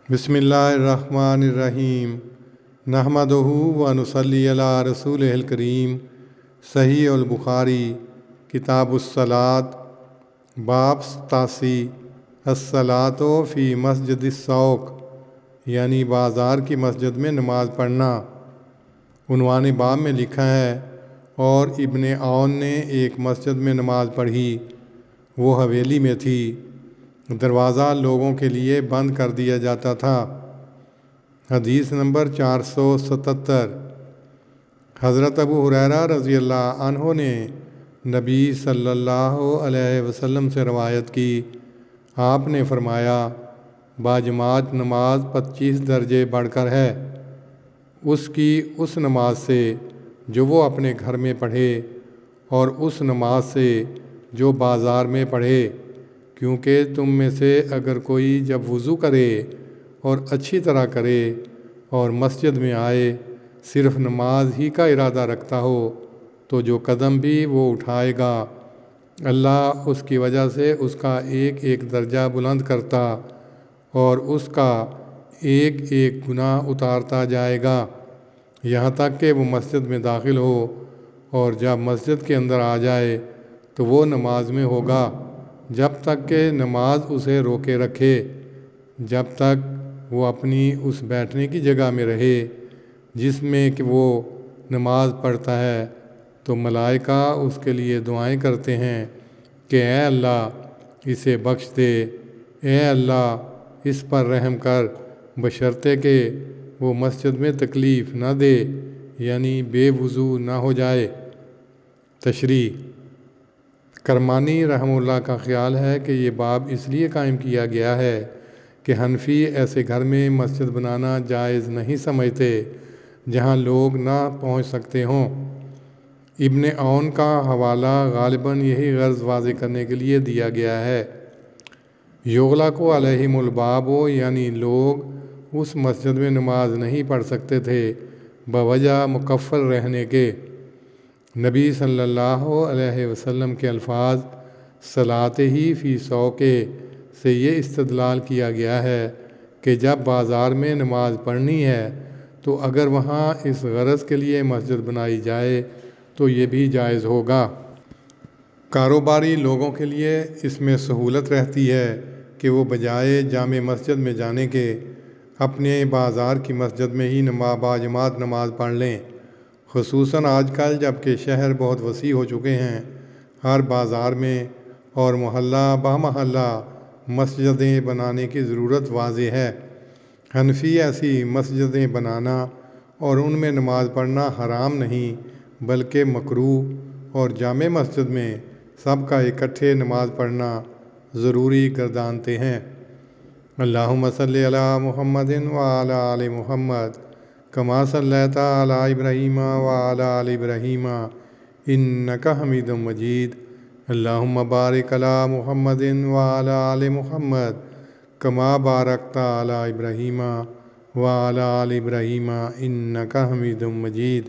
بسم اللہ الرحمن الرحیم نحمدہ و نصلی علی رسولہ الکریم۔ صحیح البخاری کتاب الصلاۃ باب 87 الصلاۃ فی مسجد السوق، یعنی بازار کی مسجد میں نماز پڑھنا۔ عنوان باب میں لکھا ہے، اور ابن عون نے ایک مسجد میں نماز پڑھی، وہ حویلی میں تھی، دروازہ لوگوں کے لیے بند کر دیا جاتا تھا۔ حدیث نمبر 477۔ حضرت ابو ہریرہ رضی اللہ عنہ نے نبی صلی اللہ علیہ وسلم سے روایت کی، آپ نے فرمایا، باجماعت نماز 25 درجے بڑھ کر ہے اس کی اس نماز سے جو وہ اپنے گھر میں پڑھے، اور اس نماز سے جو بازار میں پڑھے، کیونکہ تم میں سے اگر کوئی جب وضو کرے اور اچھی طرح کرے اور مسجد میں آئے صرف نماز ہی کا ارادہ رکھتا ہو، تو جو قدم بھی وہ اٹھائے گا اللہ اس کی وجہ سے اس کا ایک ایک درجہ بلند کرتا اور اس کا ایک ایک گناہ اتارتا جائے گا، یہاں تک کہ وہ مسجد میں داخل ہو، اور جب مسجد کے اندر آ جائے تو وہ نماز میں ہوگا جب تک کہ نماز اسے روکے رکھے، جب تک وہ اپنی اس بیٹھنے کی جگہ میں رہے جس میں کہ وہ نماز پڑھتا ہے، تو ملائکہ اس کے لیے دعائیں کرتے ہیں کہ اے اللہ اسے بخش دے، اے اللہ اس پر رحم کر، بشرطے کہ وہ مسجد میں تکلیف نہ دے، یعنی بے وضو نہ ہو جائے۔ تشریح۔ کرمانی رحمہ اللہ کا خیال ہے کہ یہ باب اس لیے قائم کیا گیا ہے کہ حنفی ایسے گھر میں مسجد بنانا جائز نہیں سمجھتے جہاں لوگ نہ پہنچ سکتے ہوں۔ ابن عون کا حوالہ غالباً یہی غرض واضح کرنے کے لیے دیا گیا ہے۔ یغلق علیہم الباب، یعنی لوگ اس مسجد میں نماز نہیں پڑھ سکتے تھے بوجہ مکفل رہنے کے۔ نبی صلی اللہ علیہ وسلم کے الفاظ صلاۃ ہی فی سوق سے یہ استدلال کیا گیا ہے کہ جب بازار میں نماز پڑھنی ہے تو اگر وہاں اس غرض کے لیے مسجد بنائی جائے تو یہ بھی جائز ہوگا۔ کاروباری لوگوں کے لیے اس میں سہولت رہتی ہے کہ وہ بجائے جامع مسجد میں جانے کے اپنے بازار کی مسجد میں ہی باجماعت نماز پڑھ لیں، خصوصاً آج کل جب کہ شہر بہت وسیع ہو چکے ہیں۔ ہر بازار میں اور محلہ بہ محلہ مسجدیں بنانے کی ضرورت واضح ہے۔ حنفی ایسی مسجدیں بنانا اور ان میں نماز پڑھنا حرام نہیں بلکہ مکروہ، اور جامع مسجد میں سب کا اکٹھے نماز پڑھنا ضروری گردانتے ہیں۔ اللہم صلی علی محمد وعلی آل محمد کما صلیت علی ابراہیم وعلی آل ابراہیم انک حمید مجید۔ اللہم بارک علی محمد وعلی آل محمد کما بارکت علی ابراہیم وعلی آل ابراہیم انک حمید مجید۔